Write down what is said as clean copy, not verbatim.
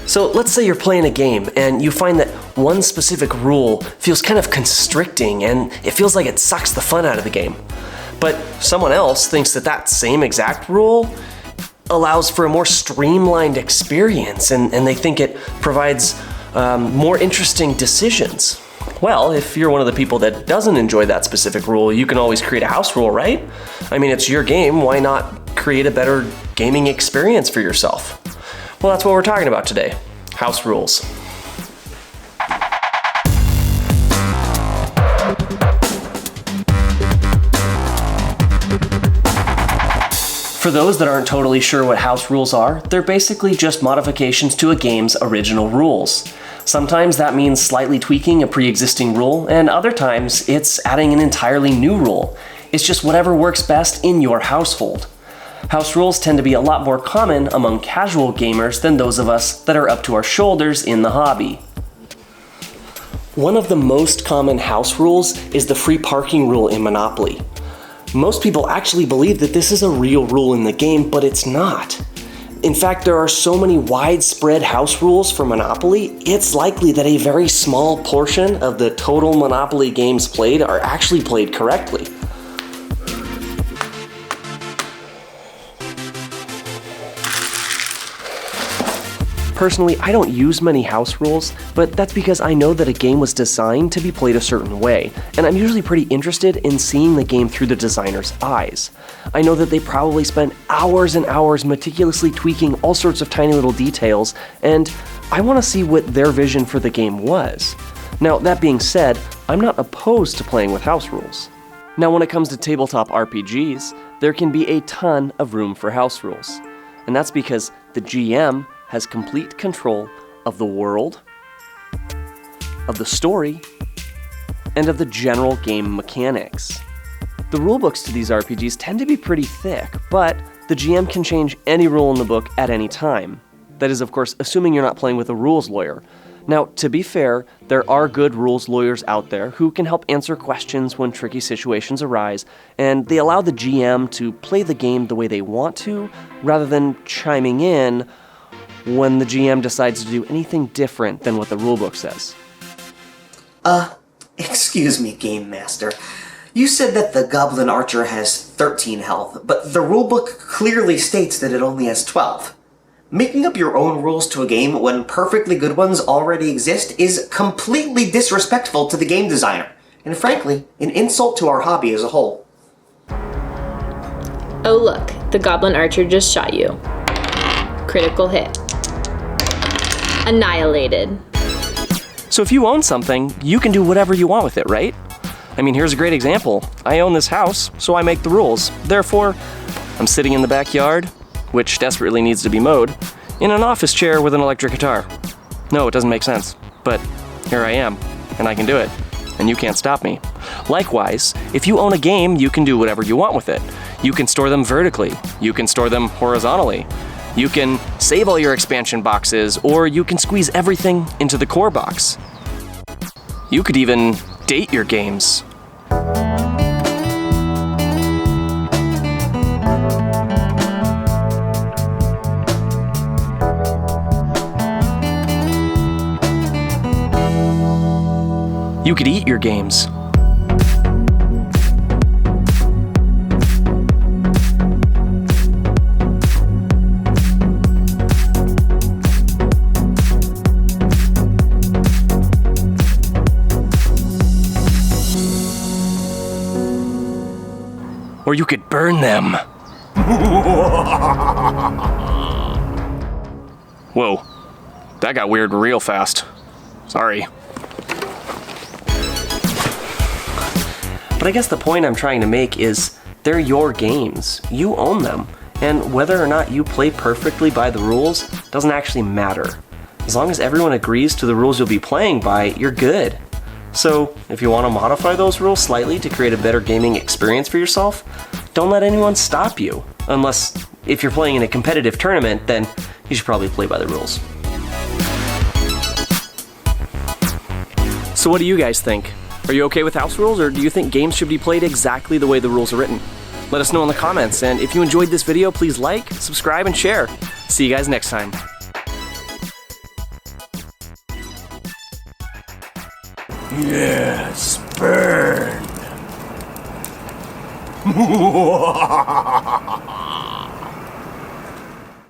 So let's say you're playing a game and you find that one specific rule feels kind of constricting and it feels like it sucks the fun out of the game. But someone else thinks that that same exact rule allows for a more streamlined experience and they think it provides more interesting decisions. Well, if you're one of the people that doesn't enjoy that specific rule, you can always create a house rule, right? I mean, it's your game, why not create a better gaming experience for yourself? Well, that's what we're talking about today, house rules. For those that aren't totally sure what house rules are, they're basically just modifications to a game's original rules. Sometimes that means slightly tweaking a pre-existing rule, and other times it's adding an entirely new rule. It's just whatever works best in your household. House rules tend to be a lot more common among casual gamers than those of us that are up to our shoulders in the hobby. One of the most common house rules is the free parking rule in Monopoly. Most people actually believe that this is a real rule in the game, but it's not. In fact, there are so many widespread house rules for Monopoly, it's likely that a very small portion of the total Monopoly games played are actually played correctly. Personally, I don't use many house rules, but that's because I know that a game was designed to be played a certain way, and I'm usually pretty interested in seeing the game through the designer's eyes. I know that they probably spent hours and hours meticulously tweaking all sorts of tiny little details, and I want to see what their vision for the game was. Now, that being said, I'm not opposed to playing with house rules. Now, when it comes to tabletop RPGs, there can be a ton of room for house rules, and that's because the GM has complete control of the world, of the story, and of the general game mechanics. The rulebooks to these RPGs tend to be pretty thick, but the GM can change any rule in the book at any time. That is, of course, assuming you're not playing with a rules lawyer. Now, to be fair, there are good rules lawyers out there who can help answer questions when tricky situations arise, and they allow the GM to play the game the way they want to, rather than chiming in when the GM decides to do anything different than what the rulebook says. Excuse me, Game Master. You said that the Goblin Archer has 13 health, but the rulebook clearly states that it only has 12. Making up your own rules to a game when perfectly good ones already exist is completely disrespectful to the game designer, and frankly, an insult to our hobby as a whole. Oh look, the Goblin Archer just shot you. Critical hit. Annihilated. So if you own something, you can do whatever you want with it, right? I mean, here's a great example. I own this house, so I make the rules. Therefore, I'm sitting in the backyard, which desperately needs to be mowed, in an office chair with an electric guitar. No, it doesn't make sense, but here I am, and I can do it, and you can't stop me. Likewise, if you own a game, you can do whatever you want with it. You can store them vertically, you can store them horizontally, you can save all your expansion boxes, or you can squeeze everything into the core box. You could even date your games. You could eat your games. Or you could burn them. Whoa, that got weird real fast. Sorry. But I guess the point I'm trying to make is they're your games. You own them. And whether or not you play perfectly by the rules doesn't actually matter. As long as everyone agrees to the rules you'll be playing by, you're good. So, if you want to modify those rules slightly to create a better gaming experience for yourself, don't let anyone stop you. Unless, if you're playing in a competitive tournament, then you should probably play by the rules. So what do you guys think? Are you okay with house rules, or do you think games should be played exactly the way the rules are written? Let us know in the comments, and if you enjoyed this video, please like, subscribe, and share. See you guys next time. Yes, burn.